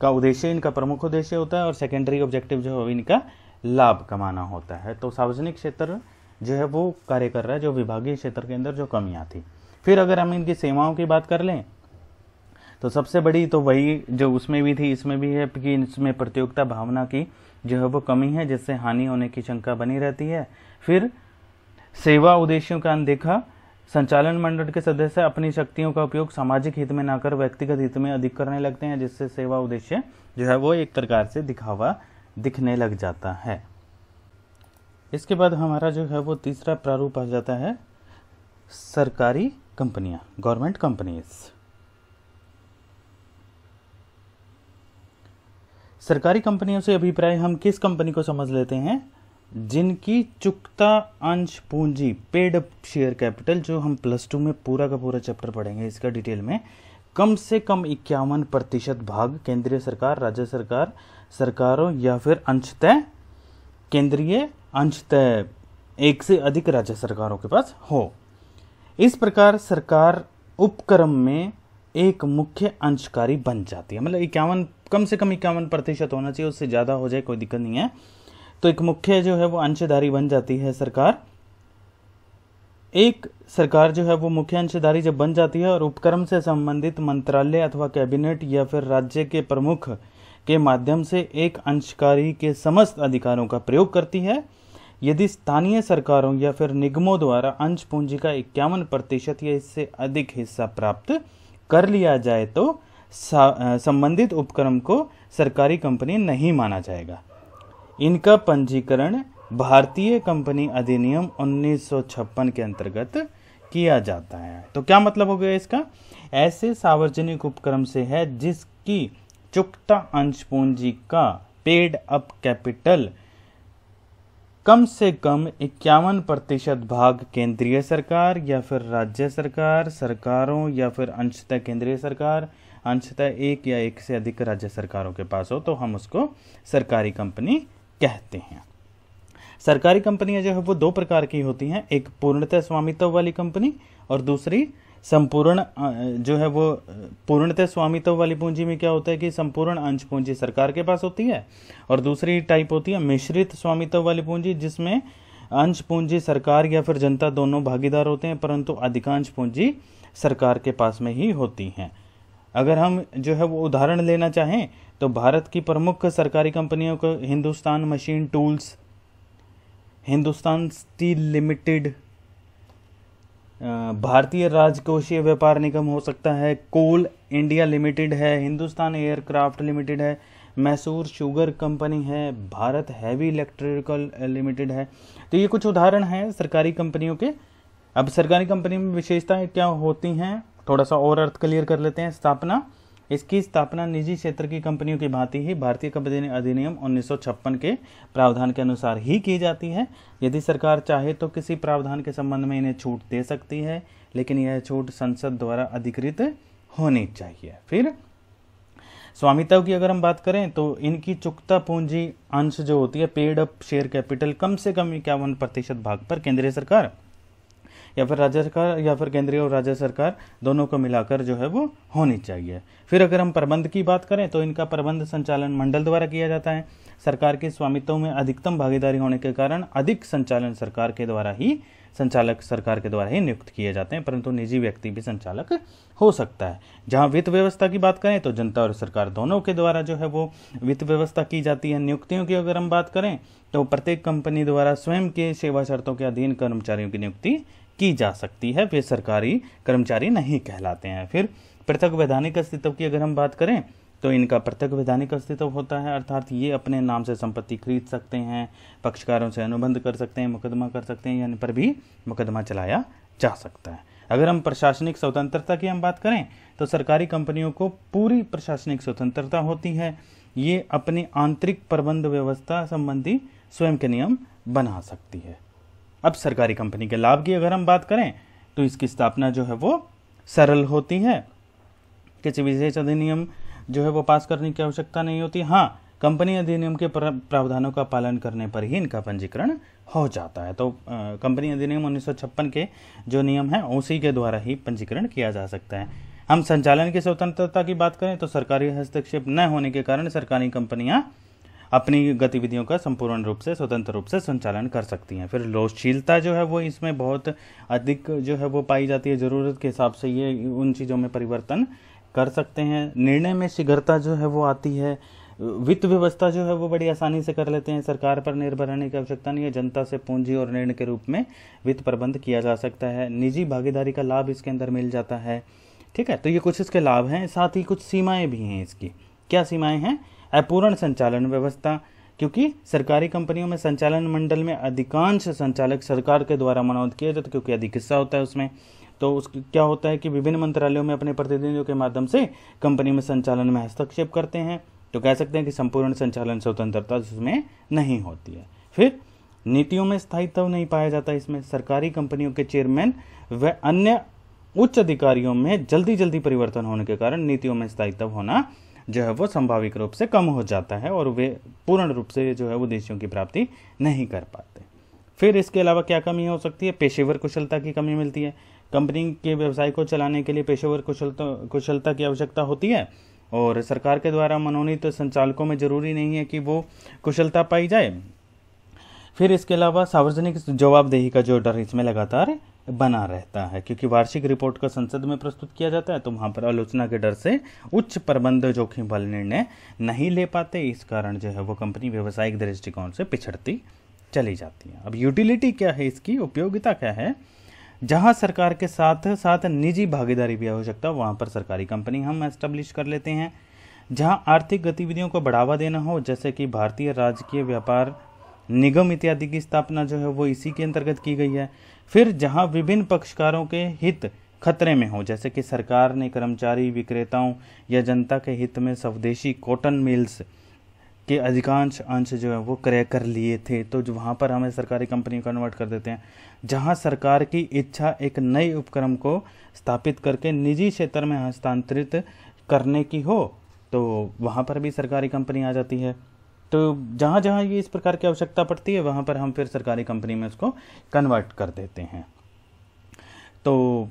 का उद्देश्य इनका प्रमुख उद्देश्य होता है, और सेकेंडरी ऑब्जेक्टिव जो है इनका लाभ कमाना होता है। तो सार्वजनिक क्षेत्र जो है वो कार्य कर रहा है, जो विभागीय क्षेत्र के अंदर जो कमियां थी। फिर अगर हम इनकी सेवाओं की बात कर लें तो सबसे बड़ी तो वही जो उसमें भी थी इसमें भी है कि इसमें प्रतियोगिता भावना की जो है वो कमी है, जिससे हानि होने की शंका बनी रहती है। फिर सेवा उद्देश्यों का अनदेखा, संचालन मंडल के सदस्य अपनी शक्तियों का उपयोग सामाजिक हित में ना कर व्यक्तिगत हित में अधिक करने लगते हैं, जिससे सेवा उद्देश्य जो है वो एक प्रकार से दिखावा दिखने लग जाता है। इसके बाद हमारा जो है वो तीसरा प्रारूप आ जाता है सरकारी कंपनियां, गवर्नमेंट कंपनीज। सरकारी कंपनियों से अभिप्राय हम किस कंपनी को समझ लेते हैं, जिनकी चुकता अंश पूंजी, पेड अप शेयर कैपिटल, जो हम +2 में पूरा का पूरा चैप्टर पढ़ेंगे इसका डिटेल में, कम से कम 51% भाग केंद्रीय सरकार, राज्य सरकार, सरकारों या फिर अंशतः केंद्रीय, अंशतः एक से अधिक राज्य सरकारों के पास हो। इस प्रकार सरकार उपक्रम में एक मुख्य अंशकारी बन जाती है। मतलब 51, कम से कम 51% होना चाहिए, उससे ज़्यादा हो जाए कोई दिक्कत नहीं है। तो एक मुख्य जो है वो अंशधारी बन जाती है सरकार। एक सरकार जो है वो मुख्य अंशधारी जब बन जाती है और उपक्रम से संबंधित मंत्रालय अथवा कैबिनेट या फिर राज्य के प्रमुख के माध्यम से एक अंशकारी के समस्त अधिकारों का प्रयोग करती है। यदि स्थानीय सरकारों या फिर निगमों द्वारा अंश पूंजी का 51% या इससे अधिक हिस्सा प्राप्त कर लिया जाए तो संबंधित उपक्रम को सरकारी कंपनी नहीं माना जाएगा। इनका पंजीकरण भारतीय कंपनी अधिनियम 1956 के अंतर्गत किया जाता है। तो क्या मतलब हो गया इसका, ऐसे सार्वजनिक उपक्रम से है जिसकी चुकता अंश पूंजी का पेड अप कैपिटल कम से कम 51% भाग केंद्रीय सरकार या फिर राज्य सरकार, सरकारों या फिर अंशतः केंद्रीय सरकार, अंशतः एक या एक से अधिक राज्य सरकारों के पास हो, तो हम उसको सरकारी कंपनी कहते हैं। सरकारी कंपनियां जो है वो 2 प्रकार की होती हैं, एक पूर्णतः स्वामित्व वाली कंपनी और दूसरी संपूर्ण जो है वो पूर्णतः स्वामित्व वाली पूंजी में क्या होता है कि संपूर्ण अंश पूंजी सरकार के पास होती है, और दूसरी टाइप होती है मिश्रित स्वामित्व वाली पूंजी, जिसमें अंश पूंजी सरकार या फिर जनता दोनों भागीदार होते हैं, परंतु अधिकांश पूंजी सरकार के पास में ही होती हैं। अगर हम जो है वो उदाहरण लेना चाहें तो भारत की प्रमुख सरकारी कंपनियों को Hindustan machine tools, Hindustan steel limited, भारतीय राजकोषीय व्यापार निगम हो सकता है, कोल इंडिया लिमिटेड है, हिंदुस्तान एयरक्राफ्ट लिमिटेड है, मैसूर शुगर कंपनी है, भारत हैवी इलेक्ट्रिकल लिमिटेड है। तो ये कुछ उदाहरण हैं सरकारी कंपनियों के। अब सरकारी कंपनी में विशेषताएं क्या होती हैं, थोड़ा सा और अर्थ क्लियर कर लेते हैं। स्थापना, इसकी स्थापना निजी क्षेत्र की कंपनियों की भांति ही भारतीय कंपनी अधिनियम 1956 के प्रावधान के अनुसार ही की जाती है। यदि सरकार चाहे तो किसी प्रावधान के संबंध में इन्हें छूट दे सकती है, लेकिन यह छूट संसद द्वारा अधिकृत होनी चाहिए। फिर स्वामित्व की अगर हम बात करें तो इनकी चुकता पूंजी अंश जो होती है, पेड अप शेयर कैपिटल, कम से कम 51% भाग पर केंद्रीय सरकार या फिर राज्य सरकार या फिर केंद्रीय और राज्य सरकार दोनों को मिलाकर जो है वो होनी चाहिए। फिर अगर हम प्रबंध की बात करें तो इनका प्रबंध संचालन मंडल द्वारा किया जाता है। सरकार के स्वामित्व में अधिकतम भागीदारी होने के कारण अधिक संचालन सरकार के द्वारा ही, संचालक सरकार के द्वारा ही नियुक्त किए जाते हैं, परंतु निजी व्यक्ति भी संचालक हो सकता है। जहां वित्त व्यवस्था की बात करें तो जनता और सरकार दोनों के द्वारा जो है वो वित्त व्यवस्था की जाती है। नियुक्तियों की अगर हम बात करें तो प्रत्येक कंपनी द्वारा स्वयं के सेवा शर्तों के अधीन कर्मचारियों की नियुक्ति की जा सकती है, वे सरकारी कर्मचारी नहीं कहलाते हैं। फिर पृथक वैधानिक अस्तित्व की अगर हम बात करें तो इनका पृथक वैधानिक अस्तित्व होता है, अर्थात ये अपने नाम से संपत्ति खरीद सकते हैं, पक्षकारों से अनुबंध कर सकते हैं, मुकदमा कर सकते हैं, यानी पर भी मुकदमा चलाया जा सकता है। अगर हम प्रशासनिक स्वतंत्रता की हम बात करें तो सरकारी कंपनियों को पूरी प्रशासनिक स्वतंत्रता होती है। ये अपनी आंतरिक प्रबंध व्यवस्था संबंधी स्वयं के नियम बना सकती है। अब सरकारी कंपनी के लाभ की अगर हम बात करें तो इसकी स्थापना जो है वो सरल होती है, किसी विशेष अधिनियम जो है वो पास करने की आवश्यकता नहीं होती। हाँ, कंपनी अधिनियम के प्रावधानों का पालन करने पर ही इनका पंजीकरण हो जाता है। तो कंपनी अधिनियम 1956 के जो नियम है उसी के द्वारा ही पंजीकरण किया जा सकता है। हम संचालन की स्वतंत्रता की बात करें तो सरकारी हस्तक्षेप न होने के कारण सरकारी कंपनियां अपनी गतिविधियों का संपूर्ण रूप से स्वतंत्र रूप से संचालन कर सकती हैं। फिर लोचशीलता जो है वो इसमें बहुत अधिक जो है वो पाई जाती है, ज़रूरत के हिसाब से ये उन चीज़ों में परिवर्तन कर सकते हैं। निर्णय में शीघ्रता जो है वो आती है। वित्त व्यवस्था जो है वो बड़ी आसानी से कर लेते हैं, सरकार पर निर्भर रहने की आवश्यकता नहीं है। जनता से पूंजी और ऋण के रूप में वित्त प्रबंध किया जा सकता है। निजी भागीदारी का लाभ इसके अंदर मिल जाता है। ठीक है, तो ये कुछ इसके लाभ हैं, साथ ही कुछ सीमाएं भी हैं इसकी। क्या सीमाएं हैं? अपूर्ण संचालन व्यवस्था, क्योंकि सरकारी कंपनियों में संचालन मंडल में अधिकांश संचालक सरकार के द्वारा मनोनीत किए जाते, क्योंकि अधिक हिस्सा होता है उसमें। तो उसकी क्या होता है कि विभिन्न मंत्रालयों में अपने प्रतिनिधियों के माध्यम से कंपनी में संचालन में हस्तक्षेप करते हैं। तो कह सकते हैं कि संपूर्ण संचालन स्वतंत्रता उसमें नहीं होती है। फिर नीतियों में स्थायित्व नहीं पाया जाता इसमें। सरकारी कंपनियों के चेयरमैन व अन्य उच्च अधिकारियों में जल्दी परिवर्तन होने के कारण नीतियों में स्थायित्व होना जो है वो संभाविक रूप से कम हो जाता है और वे पूर्ण रूप से जो है उद्देश्यों की प्राप्ति नहीं कर पाते। फिर इसके अलावा क्या कमी हो सकती है? पेशेवर कुशलता की कमी मिलती है। कंपनी के व्यवसाय को चलाने के लिए पेशेवर कुशलता की आवश्यकता होती है और सरकार के द्वारा मनोनीत संचालकों में जरूरी नहीं है कि वो कुशलता पाई जाए। फिर इसके अलावा सार्वजनिक जवाबदेही का जो डर इसमें लगातार बना रहता है, क्योंकि वार्षिक रिपोर्ट का संसद में प्रस्तुत किया जाता है, तो वहाँ पर आलोचना के डर से उच्च प्रबंध जोखिम वाले निर्णय नहीं ले पाते। इस कारण जो है वो कंपनी व्यवसायिक दृष्टिकोण से पिछड़ती चली जाती है। अब यूटिलिटी क्या है, इसकी उपयोगिता क्या है? जहाँ सरकार के साथ साथ निजी भागीदारी भी आवश्यकता, वहाँ पर सरकारी कंपनी हम एस्टेब्लिश कर लेते हैं। जहाँ आर्थिक गतिविधियों को बढ़ावा देना हो, जैसे कि भारतीय राजकीय व्यापार निगम इत्यादि की स्थापना जो है वो इसी के अंतर्गत की गई है। फिर जहां विभिन्न पक्षकारों के हित खतरे में हो, जैसे कि सरकार ने कर्मचारी, विक्रेताओं या जनता के हित में स्वदेशी कॉटन मिल्स के अधिकांश अंश जो है वो क्रय कर लिए थे, तो जो वहाँ पर हमें सरकारी कंपनी कन्वर्ट कर देते हैं। जहाँ सरकार की इच्छा एक नए उपक्रम को स्थापित करके निजी क्षेत्र में हस्तांतरित करने की हो, तो वहाँ पर भी सरकारी कंपनी आ जाती है। तो जहाँ जहाँ ये इस प्रकार की आवश्यकता पड़ती है वहाँ पर हम फिर सरकारी कंपनी में उसको कन्वर्ट कर देते हैं। तो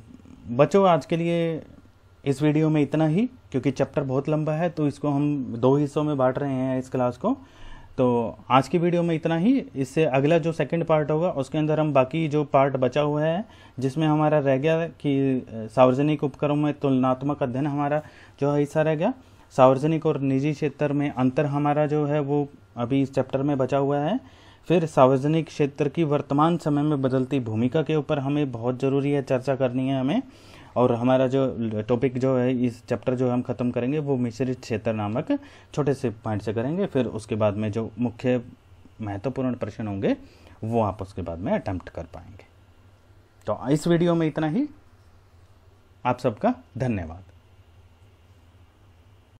बच्चों, आज के लिए इस वीडियो में इतना ही, क्योंकि चैप्टर बहुत लंबा है तो इसको हम 2 हिस्सों में बांट रहे हैं इस क्लास को। तो आज की वीडियो में इतना ही। इससे अगला जो सेकंड पार्ट होगा उसके अंदर हम बाकी जो पार्ट बचा हुआ है, जिसमें हमारा रह गया कि सार्वजनिक उपक्रमों में तुलनात्मक अध्ययन हमारा जो हिस्सा रह गया, सार्वजनिक और निजी क्षेत्र में अंतर हमारा जो है वो अभी इस चैप्टर में बचा हुआ है। फिर सार्वजनिक क्षेत्र की वर्तमान समय में बदलती भूमिका के ऊपर हमें बहुत ज़रूरी है चर्चा करनी है हमें। और हमारा जो टॉपिक जो है इस चैप्टर जो हम ख़त्म करेंगे वो मिश्रित क्षेत्र नामक छोटे से पॉइंट से करेंगे। फिर उसके बाद में जो मुख्य महत्वपूर्ण प्रश्न होंगे वो आप उसके बाद में अटेम्प्ट कर पाएंगे। तो इस वीडियो में इतना ही। आप सबका धन्यवाद।